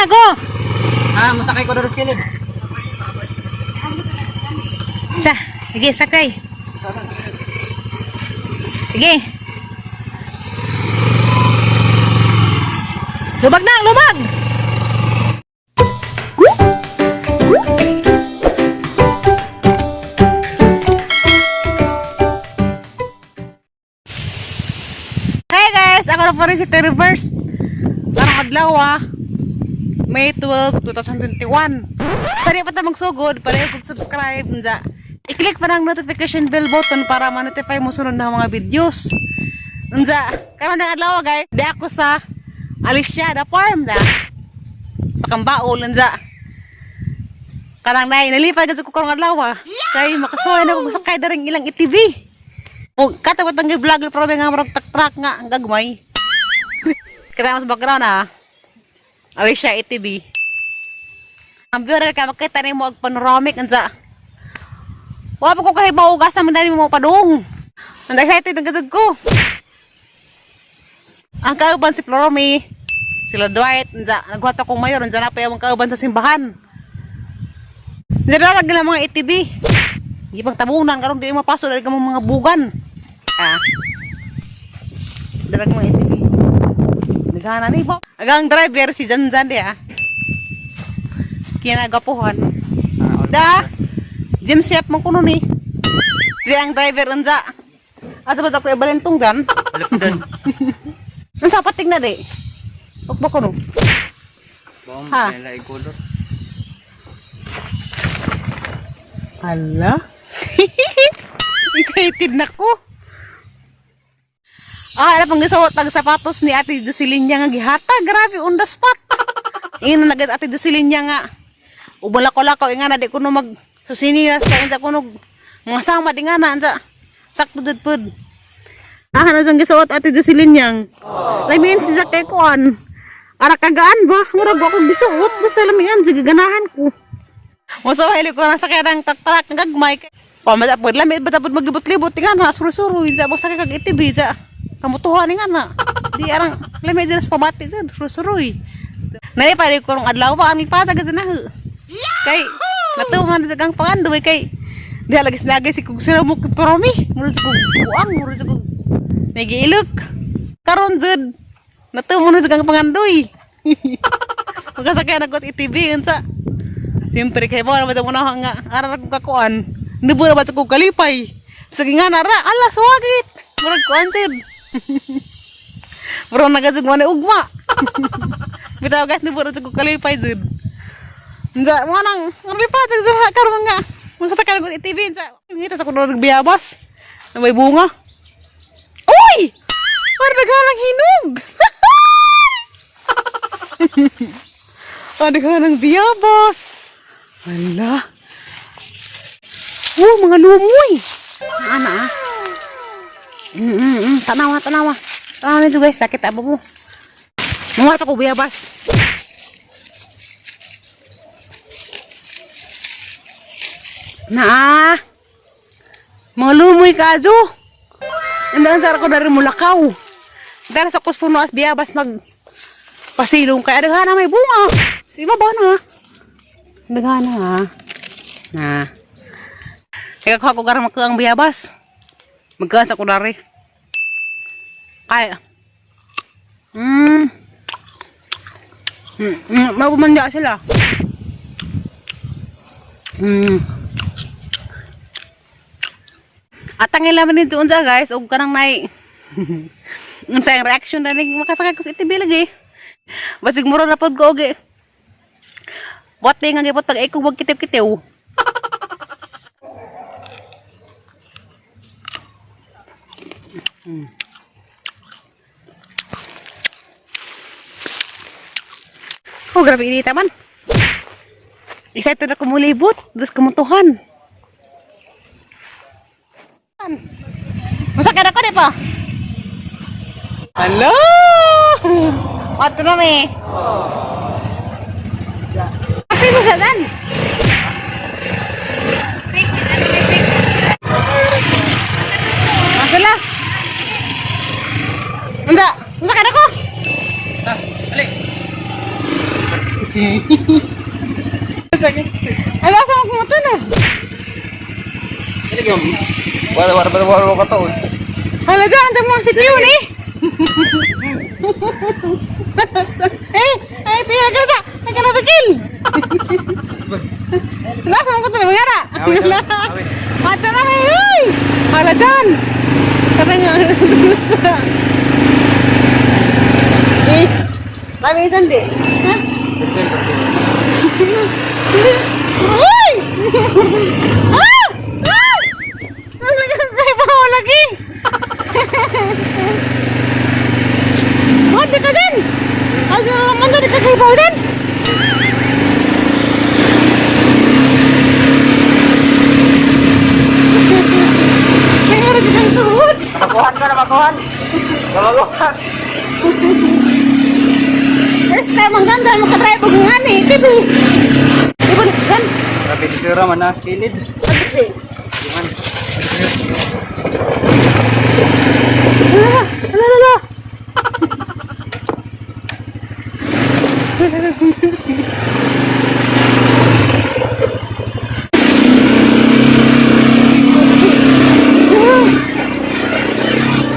ko. Masakay ko doon kilid. Sa, sige, sakay. Sige. Lubag na, lubag! Hey guys! Ako na po rin si Reverse. Parang adlaw May 12, 2021. Sari pa ta magsugod, pareho kong subscribe. I-click pa ng notification bell button para ma-notify mo sunod na mga videos. Karon ng adlaw guys, di ako sa Alicia da farm da. Sa Kambaol Kanang nay nalipay gud ko karong adlaw Kay makasuhay na ko sakay daring ilang ITV. Ug katawat ang vlog pero nga marag truck nga ang gagmay. Kita mas background Alicia ITV. Ang biore ka makita nimo og panoramic Wa pa ko kahibaw ugasan man dali mo padung. Ang excited ang gazug ko. Ang kauban si Floromy, sila Dwight, nagwata kong mayor, na pa yung kauban sa simbahan. Nilalag nila mga ITV. Hindi pang tabunan, karong di mapasok dali ka mga bugan. Dalag mga ITV. Nagana ni po. Agang driver si Zanzan Kaya nagapuhan. Jim chef mo kuno ni. Siya ang driver Ato ba ako ibalentong dan? Nang sapating na di. Ukba ko no. Ha. Hala. Excited na ko. Ala pang gisuot tag sapatos ni Ate Jocelinia nga gihata. Grabe on the spot. Ina nagad Ate Jocelinia nga. Ubala-ko-lakaw nga na di ko no mag susinilas kay insa kuno mga sama di nga na sakto dud pud. Ano dang gisuot Ate Jocelinia. Lamin si sakay kuan. Ara kagaan ba? Murag ako gisuot basta lamian sa gaganahan ko. Moso hili ko na sakay ng trak ng gagmay. Pamada pud lamit ba tapod maglibot-libot nga na suru-suru insa ba sakay kag ITV kamutuhan nga na. Di arang lamit din sa pamati suru-suru. Nay pare ko rong adlaw pa ani patag sa nahu. Kay natuman sa kang pangandoy kay diha lagis-lagis si kung sila mo Floromy. Murag ko buang murag ko nagiilok. Karon jud natuman sa kang pangandoy. Magkasakay na ko sa ITV unsa. Siyempre kay mo na mo na nga ara ko kakuan. Nubo na ba sa ko kalipay. Sige nga nara ala suwagit. Murag ko answer. Bro nagasug mo na ugma. Bitaw guys nubo na sa ko kalipay jud. Mo nang lipat sa karon nga. Magkasakay na ko sa ITV ngita sa ko nagbiyabas. Na may bunga. Uy! Para naghalang hinog. Naghalang biyabas. Hala. Mga lumoy. Ana Tanawa. Tanawa nito guys. Nakita ba mo? Mga ko biyabas. Mga lumoy ka adyo. Andaan sa ako dari mulakaw. Dahil sa kuspuno as biyabas pasilong kaya daghana may bunga. Iba ba na? Daghana Kaya ako garang makuha ang biyabas. Magkaan sa kunari. Kaya. Mapumandya sila. At ang ilaman nito unsa guys, og kanang nay. Unsa ang reaction na ning makasakay ko sa ITV lagi. Basig mura na pod ko og. Bote nga gipot tag ikog magkitew-kitew. Oh, grabe inita man. Excited ako mulibot, dus kumutuhan. Masakit ako di pa. Hello! Wato na me. Kasi mo sadan. Masala. Masakit ako. Balik. Sakit. Ala sa akong matunog. Ini yung wala ka to. Hala dyan, ang damang si Tiyo ni. Ay, Tiyo, nagkalabakil. Nasa mo ko ito na magara. Mata na ay. Hala dyan. Katanya. Kami ito hindi. Ha? Uy! Ah! Ah! Ay, bawa lagi. Mati ka din. Ay, naman doon, ikagaybaw din. Kaya rin kita isuhod. Namakuhan ka, namakuhan. Namakuhan. Yes, kaya mangganda, makadrive ang nga ni. Tibi. Ibu, gan. Grabe sira man na kilid. Tibi. Jangan. Ala.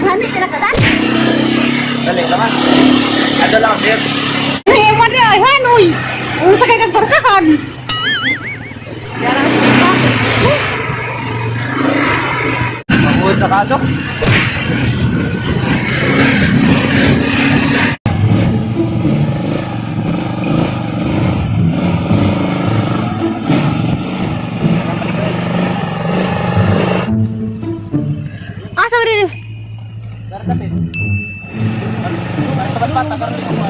Hani kira kata? Dali, laman. Ada lang, Sir. Eh, mana ay hanoy. Ang sakay kang parsahan. Yan ang Mabuhay sa kaso. asa ba din?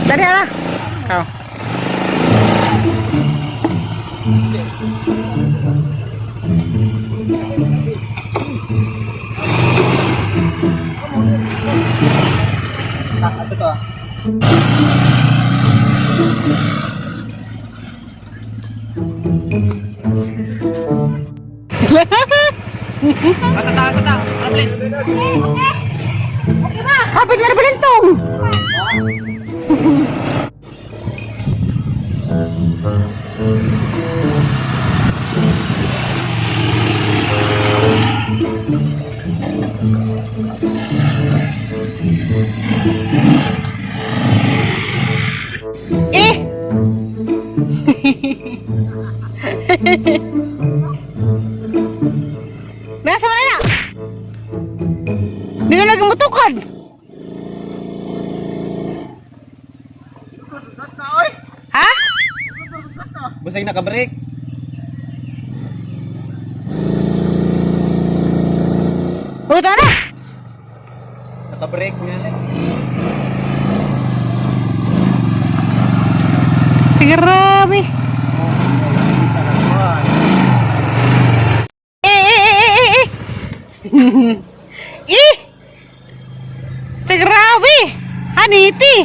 Dari ala. Kau. Ito to. Sa ta. Ablin. Kapit mo na balintong. Nasa mana na? Hindi na lagi mutukan. Ha? Busay naka-break. Puta na. Naka-break niya eh. Grabe. Ih. Grabe. Haniti.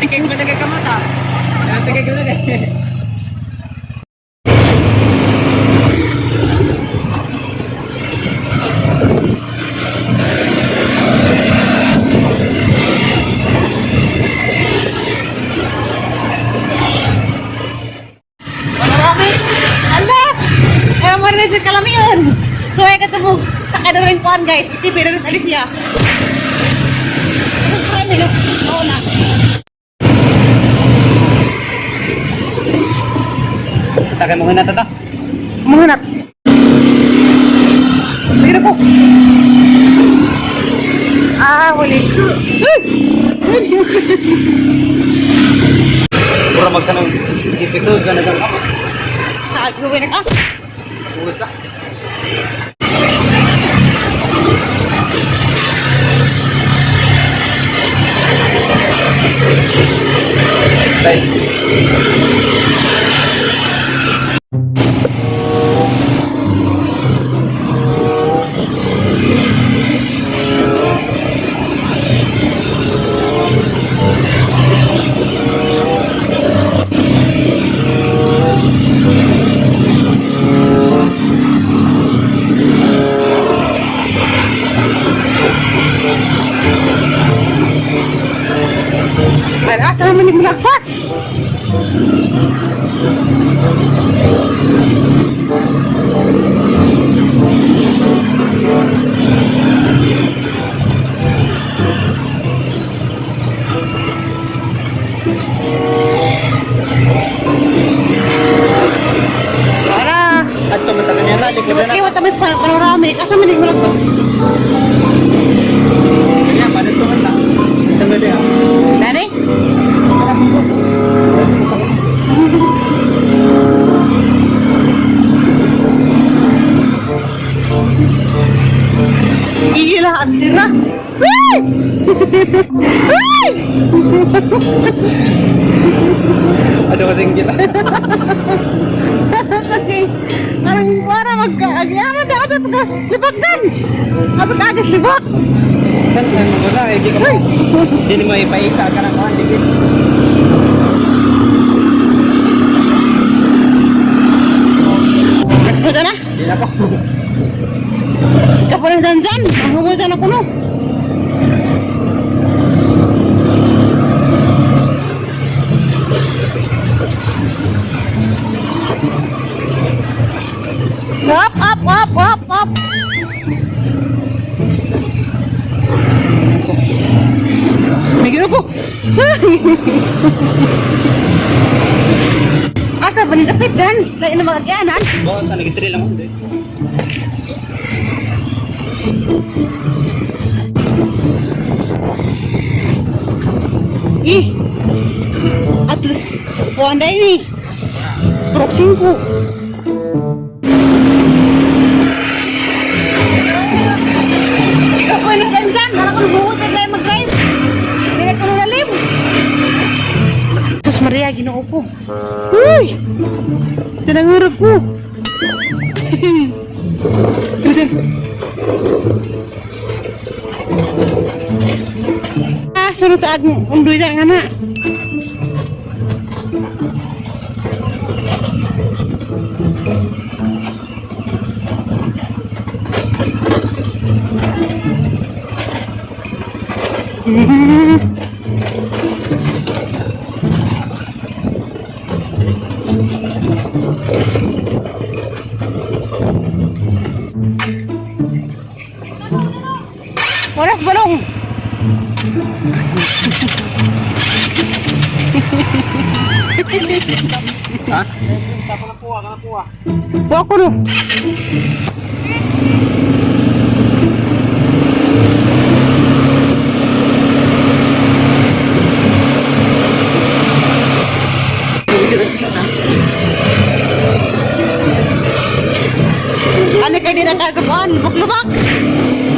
Tingkay mo na kay kamata. Tingkay ko na kay. Marami. Ala. Eh, marinig sa kalamiyon. So, ay katubog sa kadaring kuhan, guys. Tipi na rin alis niya. Tapos marami na. Oo na. Takay mo na to. Mahanap. Bigyan ako. Ah, wali. Pura magtanong ipito gana gana ako. Saat gawin na ka. Ulit sa. Bye. na, di ka na. Kiwa tamis panoramic. Asa man mo lang. Kaya, paano ito na? Ito na din. Nani? Gila, ang sira. Wee! Wee! Ano kasing kita? Parang para mag-agyaman na ito tugas libagdan. Ato kaagad libag. Saan ka mo na? Hindi ka mo. Hindi mo ipaisa ka na mga digit. Ano na? Hindi na po. Kapalang dandan. Ang humutan ako no. Up. May gino ko. Asa ba nilapit dan? Lain na mga agyanan. Oo, sa nagitri lang mo. At least, puan dahil ni. Prop 5. Ikaw po yung nagdandan. Parang kung buhutan tayo mag-drive. Hindi ko nalalim. Sus Maria, ginoo ko. Uy! Tinangurap ko. Sunod sa agong undoy na nga na. Oras balong. Ha? Buat ko no. Ano kayo din ang kasabaan? Lubak-lubak.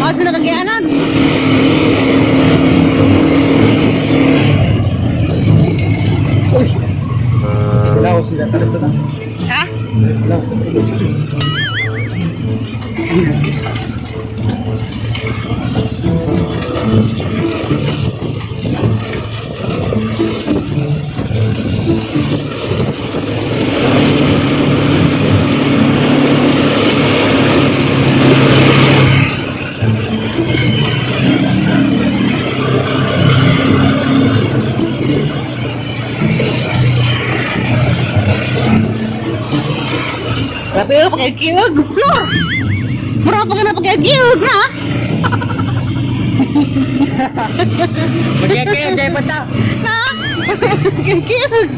Ako na kagyanan. Wala ko sila. Tarito na. Ha? Wala ko sa sila. Tapi pakai kiug, flor. Murah pa ka na pakai kiug na. Magkaya kaya pa ta. Na. Pakai kiug.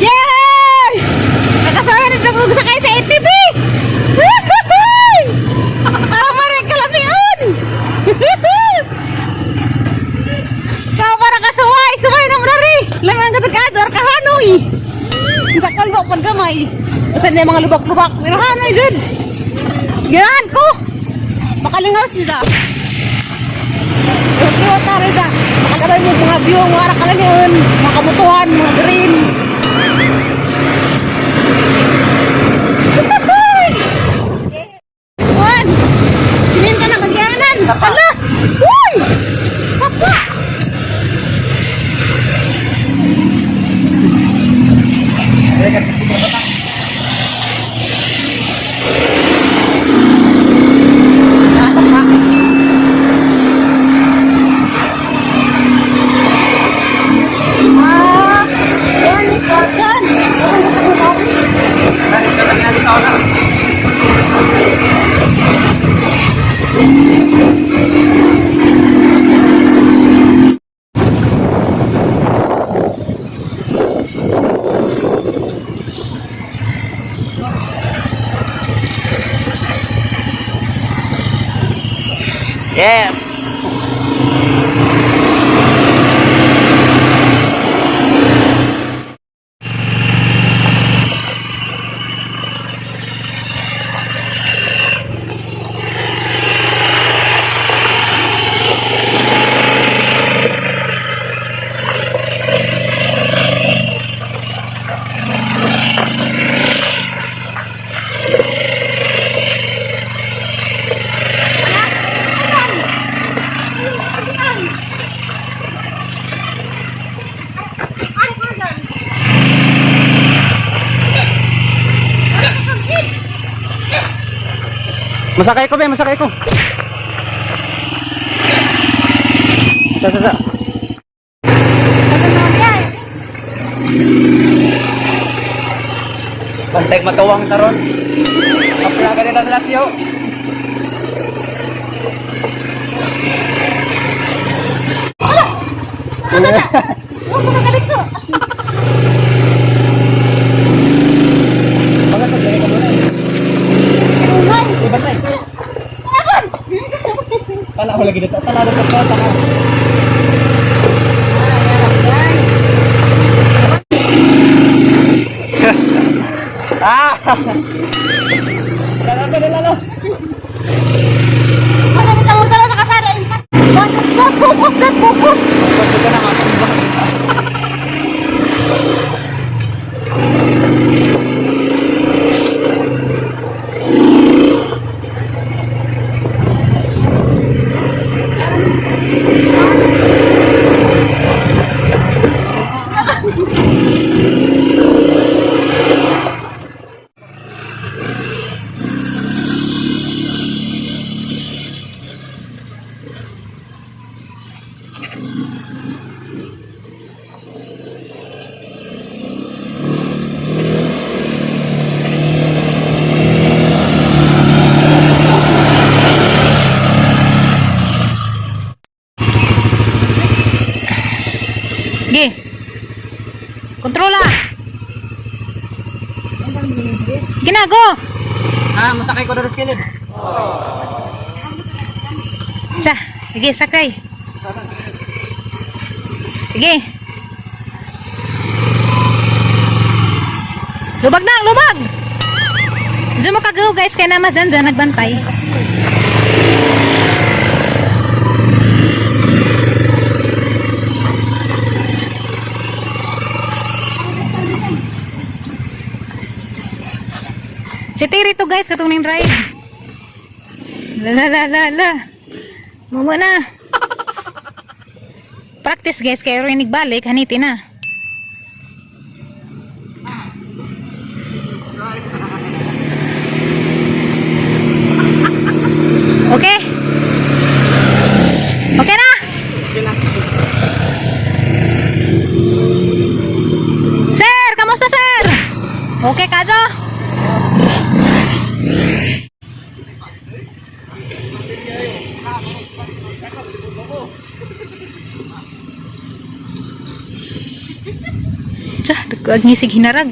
Yay! Nakasaya na sa sakay sa ATV! Tama rin kalamian! Kau para kasuway! Suway na muna rin! Lamang katagkador kahanoy! Sa kalbo pag gamay! Kasi na mga lubak-lubak! Pero hanoy dyan! Ganahan ko! Makalingaw sila! Pero tari da! Makalabay mo mga view, mga rakalanian! Mga kabutuhan, mga green! Yes! Masakay ko, be, masakay ko. Sa. Bantay matawang taron. Kapla ganito ang lasyo. Mga sablay ka muna. Bantay. Tala ko lagi dito. Tala dito ko. Tala. Ah! Lalo. Gi. Kontrola. Ginago. Ah, masakay ko doon sa kilid. Sa, sige sakay. Sige. Lubag na, lubag. Diyan mo kagaw guys, kaya naman dyan nagbantay. Si Tiri to guys, katong ning ride. La. Mumo na. Practice guys, kaya rin nagbalik, haniti na. Okay? Okay na? Sir, kamusta sir? Okay ka do? Tsa, dagag ngisig hinarag.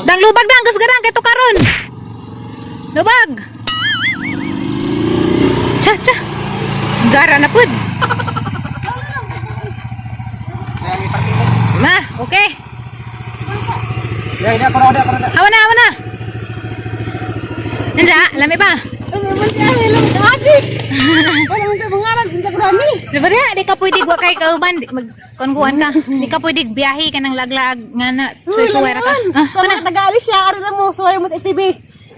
Dang lubag dang gasgarang kay to karon. Lubag. Tsa. Gara na pud. Ma, okay. Ya, para. Awan na. Nanja, lami pa. Sabi di ka pwede gwa kay kauban, magkonguan ka. Di ka pwede biyahe ka ng laglag nga na susuwera ka. Sa mga taga-alis siya, ari na mo, suway mo sa ITV.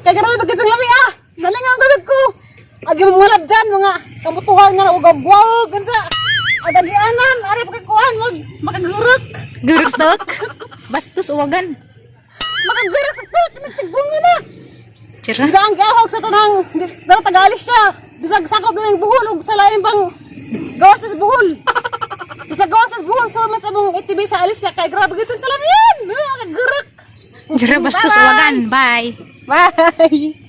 Kaya gano'n bagay sa lami ah! Naling ang gulog ko! Agi mo mga labdyan, mga kamutuhan nga na ugag-wag, gansa. Adagianan, ari pagkakuhan, makagurok. Guruk stok. Bastos uwagan. Makagurok sa tok, nagtigbunga na. Tira. Bisa ang gahog sa tanang, dala taga-alis siya. Bisag sakop na ng buhol, ug sa lain bang gawas sa buhol. Bisag gawas sa buhol, so mas among ITV sa alis siya, kaya grabe gansan sa lami yan! Makagurok! Tira bastos uwagan. Bye. Bye!